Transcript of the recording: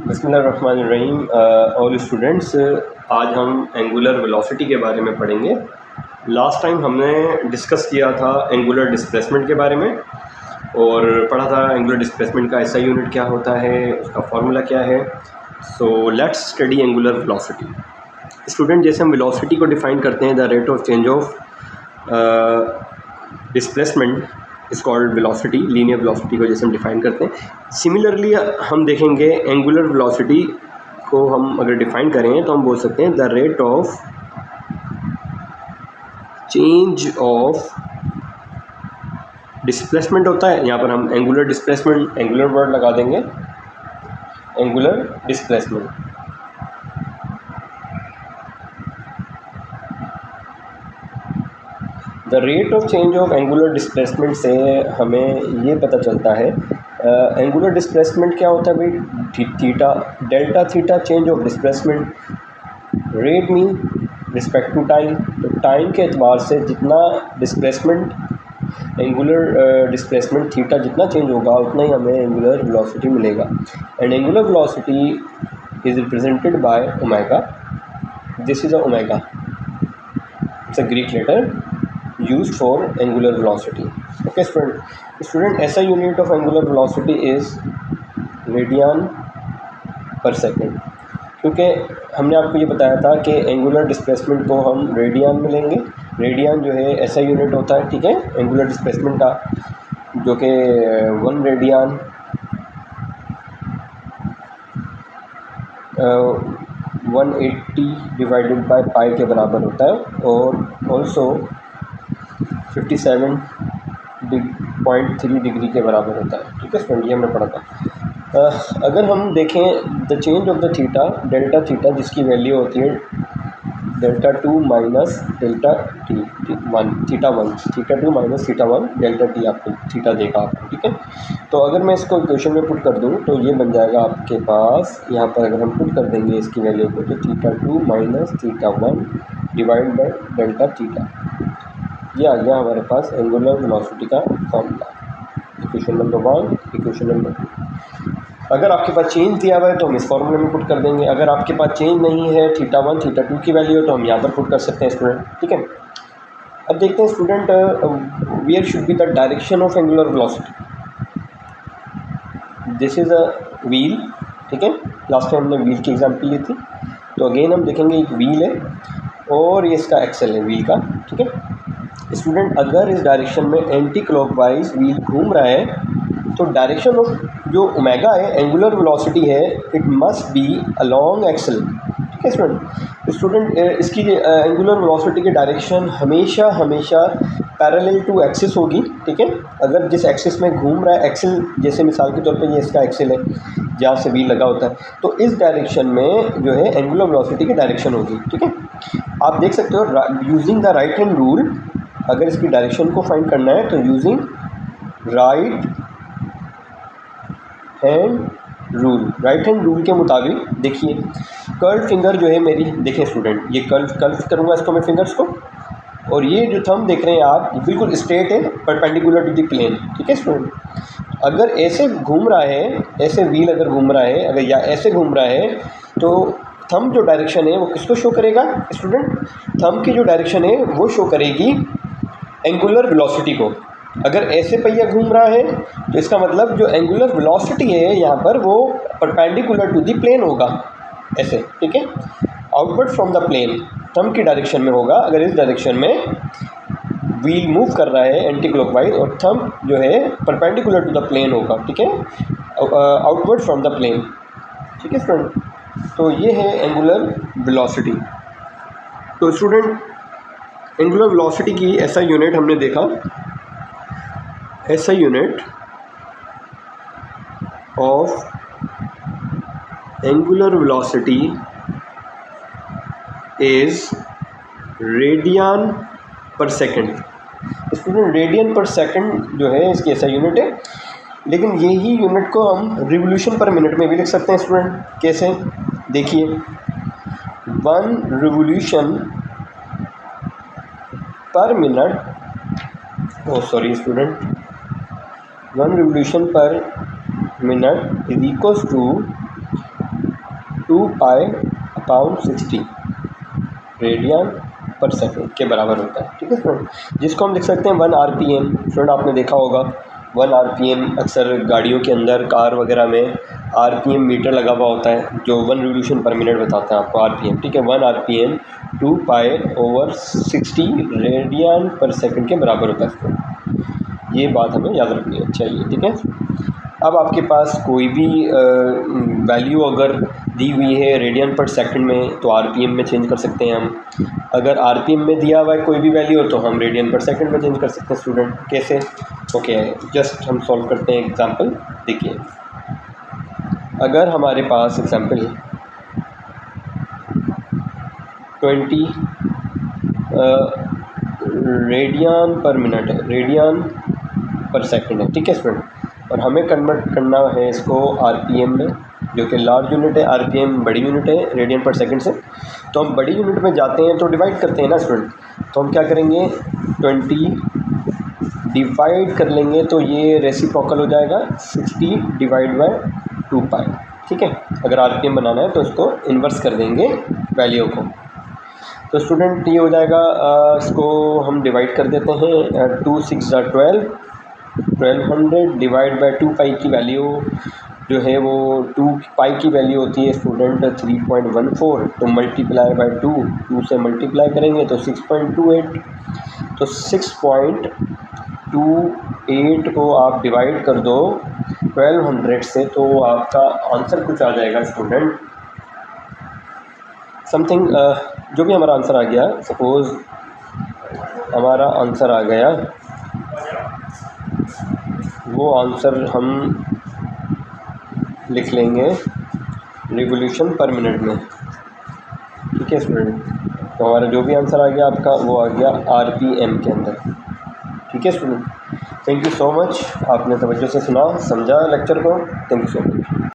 बिस्मिल्लाहिर्रहमानिर्रहीम। All students, आज हम एंगुलर वेलोसिटी के बारे में पढ़ेंगे। लास्ट टाइम हमने डिस्कस किया था एंगुलर डिस्प्लेसमेंट के बारे में और पढ़ा था एंगुलर डिस्प्लेसमेंट का एसआई यूनिट क्या होता है, उसका फार्मूला क्या है। So let's study angular velocity. Student, जैसे हम वेलोसिटी को डिफ़ाइन करते हैं, the rate of change of displacement इस कॉल्ड वेलोसिटी, लीनियर वेलोसिटी को जैसे हम डिफ़ाइन करते हैं, सिमिलरली हम देखेंगे एंगुलर वेलोसिटी को हम अगर डिफ़ाइन करें तो हम बोल सकते हैं the rate of change of displacement होता है। यहाँ पर हम एंगुलर डिस्प्लेसमेंट, एंगुलर वर्ड लगा देंगे, angular displacement. The rate of change of angular displacement से हमें ये पता चलता है एंगुलर डिस्प्लेसमेंट क्या होता है भाई, theta, delta theta change of displacement, rate mean respect to time. तो टाइम के एतबार से जितना डिस्प्लेसमेंट, एंगुलर डिस्प्लेसमेंट थीटा जितना चेंज होगा उतना ही हमें एंगुलर वेलोसिटी मिलेगा। And angular velocity is represented by omega. This is a omega, it's a Greek letter used for angular velocity. Okay student, SI unit of angular velocity is radian per second। क्योंकि हमने आपको ये बताया था कि angular displacement को हम radian में लेंगे। रेडियन जो है SI यूनिट होता है, ठीक है, एंगुलर डिस्प्लेसमेंट का, जो कि 1 रेडियन 180 डिवाइडेड बाय पाई के बराबर होता है और ऑल्सो 57.3 डिग्री के बराबर होता है। ठीक है स्टूडेंट, ये हमने पढ़ा था। अगर हम देखें the change of the theta, delta theta जिसकी वैल्यू होती है delta 2 minus delta T, theta 1, theta 2 minus theta 1 delta T आपको थीटा देगा आपको। ठीक है, तो अगर मैं इसको इक्वेशन में पुट कर दूं तो ये बन जाएगा आपके पास, यहाँ पर अगर हम पुट कर देंगे इसकी वैल्यू को, तो theta 2 minus theta 1 divide by delta theta, ये आ गया हमारे पास एंगुलर वेलोसिटी का formula. Equation number 1, equation number 2। अगर आपके पास चेंज दिया हुआ है तो हम इस फॉर्मूले में पुट कर देंगे। अगर आपके पास चेंज नहीं है, थीटा 1 थीटा 2 की वैल्यू है, तो हम यहाँ पर पुट कर सकते हैं स्टूडेंट। ठीक है, अब देखते हैं student, where should be the direction of angular velocity. This is a wheel. ठीक है, लास्ट टाइम हमने व्हील की एग्जाम्पल ली थी, तो अगेन हम देखेंगे एक व्हील है और ये इसका एक्सल है व्हील का। ठीक है स्टूडेंट, अगर इस डायरेक्शन में एंटी क्लॉकवाइज व्हील घूम रहा है तो डायरेक्शन ऑफ जो ओमेगा है, एंगुलर वेलोसिटी है, it must be along axle. ठीक है स्टूडेंट, इसकी एंगुलर वेलोसिटी की डायरेक्शन हमेशा पैरेलल टू एक्सिस होगी। ठीक है, अगर जिस एक्सिस में घूम रहा है, एक्सल जैसे मिसाल के तौर पे ये इसका एक्सल है जहाँ से व्हील लगा होता है, तो इस डायरेक्शन में जो है एंगुलर वेलोसिटी की डायरेक्शन होगी। ठीक है, आप देख सकते हो using the right hand rule, अगर इसकी डायरेक्शन को फाइंड करना है तो यूजिंग राइट हैंड रूल के मुताबिक देखिए, कर्व फिंगर जो है मेरी, देखें स्टूडेंट, ये कर्व करूँगा इसको मैं फिंगर्स को, और ये जो थंब देख रहे हैं आप, बिल्कुल स्ट्रेट है, परपेंडिकुलर टू द प्लेन। ठीक है स्टूडेंट, अगर ऐसे घूम रहा है, ऐसे व्हील अगर घूम रहा है, अगर या ऐसे घूम रहा है, तो थंब जो डायरेक्शन है वो किसको शो करेगा स्टूडेंट, थंब की जो डायरेक्शन है वो शो करेगी एंगुलर वेलोसिटी को। अगर ऐसे पहिया घूम रहा है तो इसका मतलब जो एंगुलर वेलोसिटी है यहाँ पर वो परपेंडिकुलर टू द प्लेन होगा, ऐसे। ठीक है, outward from the plane thumb की डायरेक्शन में होगा। अगर इस डायरेक्शन में व्हील मूव कर रहा है एंटी क्लॉकवाइज और थंब जो है परपेंडिकुलर टू द प्लेन होगा। ठीक है, आउटवर्ड फ्रॉम द प्लेन। ठीक है स्टूडेंट, तो ये है एंगुलर वेलोसिटी। तो स्टूडेंट, एंगुलर वेलोसिटी की SI यूनिट हमने देखा, SI unit of angular velocity is radian per second. Student, radian per second जो है इसकी SI यूनिट है, लेकिन यही यूनिट को हम रिवोल्यूशन पर मिनट में भी लिख सकते हैं स्टूडेंट। कैसे, देखिए, 1 revolution per minute, sorry student, 1 revolution per minute is equals to 2 pi upon 60 radian per second के बराबर होता है। ठीक है स्टूडेंट, जिसको हम लिख सकते हैं 1 RPM। स्टूडेंट आपने देखा होगा 1 RPM अक्सर गाड़ियों के अंदर, कार वगैरह में RPM मीटर लगा हुआ होता है जो 1 रिवोल्यूशन पर मिनट बताता है आपको RPM। ठीक है, 1 RPM 2 pi over 60 radian per second के बराबर होता है स्टूडेंट, ये बात हमें याद रखनी चाहिए। ठीक है, अब आपके पास कोई भी वैल्यू अगर दी हुई है रेडियन पर सेकंड में तो RPM में चेंज कर सकते हैं हम। अगर RPM में दिया हुआ है कोई भी वैल्यू हो तो हम रेडियन पर सेकंड में चेंज कर सकते हैं स्टूडेंट। कैसे? ओके, जस्ट हम सॉल्व करते हैं एग्जांपल। देखिए, अगर हमारे पास एग्जांपल 20 रेडियन पर मिनट है, रेडियन पर सेकंड है। ठीक है स्टूडेंट, और हमें कन्वर्ट करना है इसको RPM में, जो कि लार्ज यूनिट है। RPM बड़ी यूनिट है रेडियन पर सेकंड से। तो हम बड़ी यूनिट में जाते हैं तो डिवाइड करते हैं ना स्टूडेंट, तो हम क्या करेंगे 20 डिवाइड कर लेंगे तो ये रेसिप्रोकल हो जाएगा 60 डिवाइड बाय 2 पाई। ठीक है, अगर RPM बनाना है तो इसको इन्वर्स कर देंगे वैल्यू को। तो स्टूडेंट ये हो जाएगा, इसको हम डिवाइड कर देते हैं 2 6 1200 डिवाइड बाय 2 पाई की वैल्यू जो है वो 2 पाई की वैल्यू होती है स्टूडेंट 3.14। तो मल्टीप्लाई बाय 2 से मल्टीप्लाई करेंगे तो 6.28। तो 6.28 को आप डिवाइड कर दो 1200 से तो आपका आंसर कुछ आ जाएगा स्टूडेंट समथिंग, जो भी हमारा आंसर आ गया, सपोज़ हमारा आंसर आ गया, वो आंसर हम लिख लेंगे रिवोल्यूशन पर मिनट में। ठीक है स्टूडेंट, तो हमारा जो भी आंसर आ गया आपका वो आ गया RPM के अंदर। ठीक है student, thank you so much, आपने तवज्जो से सुना, समझा लेक्चर को। Thank you so much.